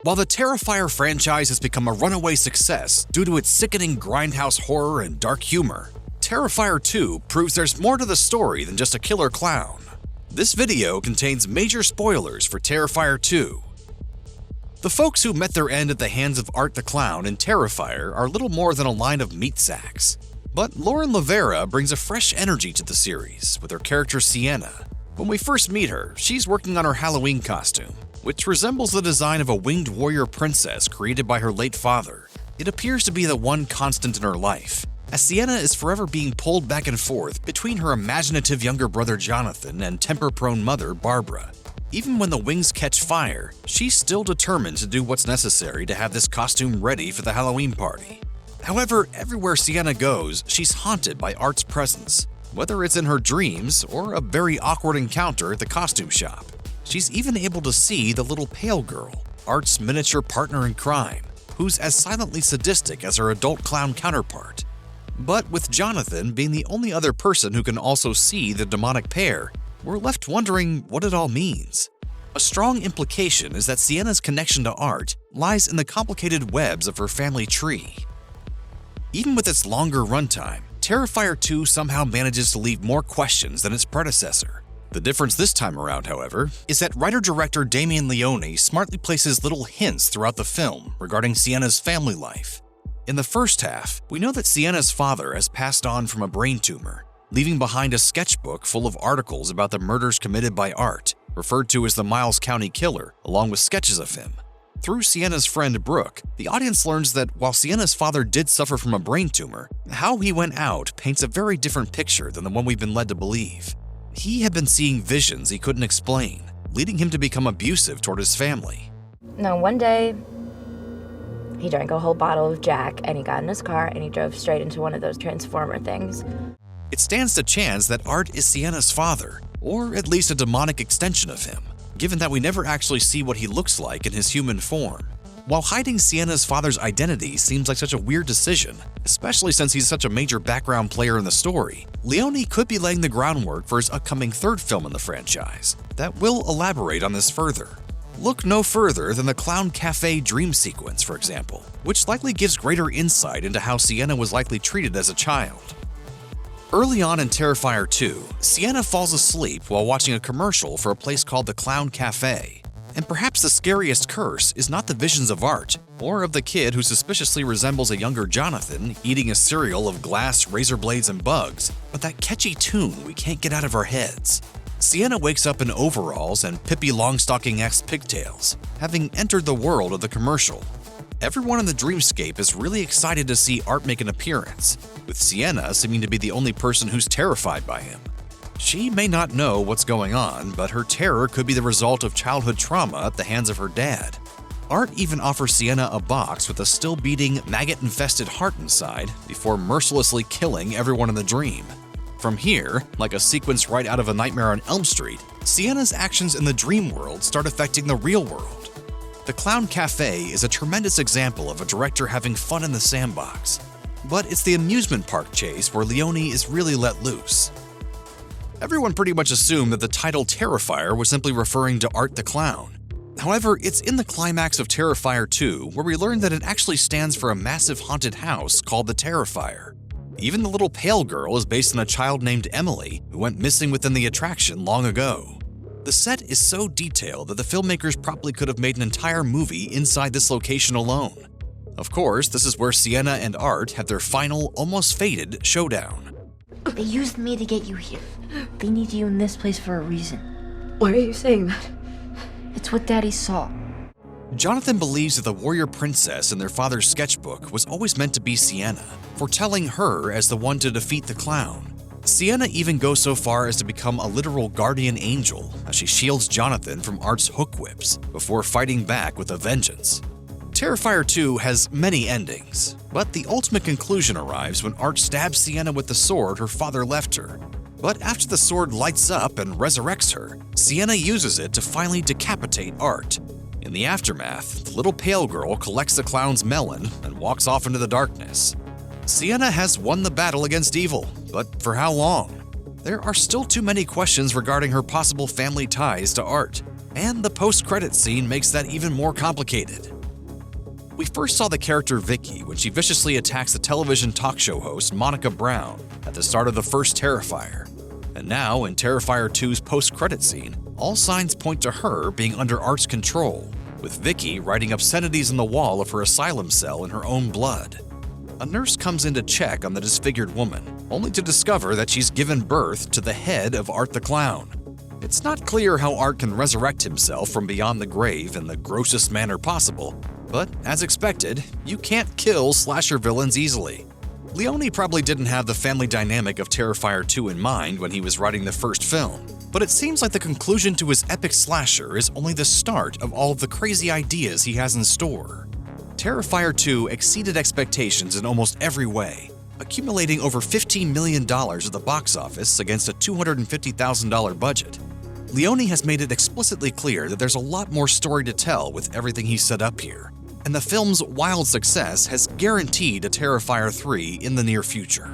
While the Terrifier franchise has become a runaway success due to its sickening grindhouse horror and dark humor, Terrifier 2 proves there's more to the story than just a killer clown. This video contains major spoilers for Terrifier 2. The folks who met their end at the hands of Art the Clown in Terrifier are little more than a line of meat sacks. But Lauren Lavera brings a fresh energy to the series with her character Sienna. When we first meet her, she's working on her Halloween costume, which resembles the design of a winged warrior princess created by her late father. It appears to be the one constant in her life, as Sienna is forever being pulled back and forth between her imaginative younger brother Jonathan and temper-prone mother Barbara. Even when the wings catch fire, she's still determined to do what's necessary to have this costume ready for the Halloween party. However, everywhere Sienna goes, she's haunted by Art's presence, whether it's in her dreams or a very awkward encounter at the costume shop. She's even able to see the little pale girl, Art's miniature partner in crime, who's as silently sadistic as her adult clown counterpart. But with Jonathan being the only other person who can also see the demonic pair, we're left wondering what it all means. A strong implication is that Sienna's connection to Art lies in the complicated webs of her family tree. Even with its longer runtime, Terrifier 2 somehow manages to leave more questions than its predecessor. The difference this time around, however, is that writer-director Damien Leone smartly places little hints throughout the film regarding Sienna's family life. In the first half, we know that Sienna's father has passed on from a brain tumor, leaving behind a sketchbook full of articles about the murders committed by Art, referred to as the Miles County Killer, along with sketches of him. Through Sienna's friend Brooke, the audience learns that while Sienna's father did suffer from a brain tumor, how he went out paints a very different picture than the one we've been led to believe. He had been seeing visions he couldn't explain, leading him to become abusive toward his family. No, one day, he drank a whole bottle of Jack, and he got in his car, and he drove straight into one of those transformer things. It stands to chance that Art is Sienna's father, or at least a demonic extension of him, given that we never actually see what he looks like in his human form. While hiding Sienna's father's identity seems like such a weird decision, especially since he's such a major background player in the story, Leone could be laying the groundwork for his upcoming third film in the franchise that will elaborate on this further. Look no further than the Clown Cafe dream sequence, for example, which likely gives greater insight into how Sienna was likely treated as a child. Early on in Terrifier 2, Sienna falls asleep while watching a commercial for a place called the Clown Cafe. And perhaps the scariest curse is not the visions of Art, or of the kid who suspiciously resembles a younger Jonathan eating a cereal of glass, razor blades, and bugs, but that catchy tune we can't get out of our heads. Sienna wakes up in overalls and Pippi Longstocking-esque pigtails, having entered the world of the commercial. Everyone in the dreamscape is really excited to see Art make an appearance, with Sienna seeming to be the only person who's terrified by him. She may not know what's going on, but her terror could be the result of childhood trauma at the hands of her dad. Art even offers Sienna a box with a still-beating, maggot-infested heart inside before mercilessly killing everyone in the dream. From here, like a sequence right out of A Nightmare on Elm Street, Sienna's actions in the dream world start affecting the real world. The Clown Cafe is a tremendous example of a director having fun in the sandbox. But it's the amusement park chase where Leone is really let loose. Everyone pretty much assumed that the title Terrifier was simply referring to Art the Clown. However, it's in the climax of Terrifier 2 where we learn that it actually stands for a massive haunted house called the Terrifier. Even the little pale girl is based on a child named Emily who went missing within the attraction long ago. The set is so detailed that the filmmakers probably could have made an entire movie inside this location alone. Of course, this is where Sienna and Art have their final, almost fated showdown. They used me to get you here. They need you in this place for a reason. Why are you saying that? It's what Daddy saw. Jonathan believes that the warrior princess in their father's sketchbook was always meant to be Sienna, foretelling her as the one to defeat the clown. Sienna even goes so far as to become a literal guardian angel as she shields Jonathan from Art's hook whips before fighting back with a vengeance. Terrifier 2 has many endings, but the ultimate conclusion arrives when Art stabs Sienna with the sword her father left her. But after the sword lights up and resurrects her, Sienna uses it to finally decapitate Art. In the aftermath, the little pale girl collects the clown's melon and walks off into the darkness. Sienna has won the battle against evil, but for how long? There are still too many questions regarding her possible family ties to Art, And the post-credit scene makes that even more complicated. We first saw the character Vicky when she viciously attacks the television talk show host Monica Brown at the start of the first Terrifier. And now, in Terrifier 2's post-credit scene, all signs point to her being under Art's control, with Vicky writing obscenities on the wall of her asylum cell in her own blood. A nurse comes in to check on the disfigured woman, only to discover that she's given birth to the head of Art the Clown. It's not clear how Art can resurrect himself from beyond the grave in the grossest manner possible, but as expected, you can't kill slasher villains easily. Leone probably didn't have the family dynamic of Terrifier 2 in mind when he was writing the first film, but it seems like the conclusion to his epic slasher is only the start of all of the crazy ideas he has in store. Terrifier 2 exceeded expectations in almost every way, accumulating over $15 million at the box office against a $250,000 budget. Leone has made it explicitly clear that there's a lot more story to tell with everything he's set up here, and the film's wild success has guaranteed a Terrifier 3 in the near future.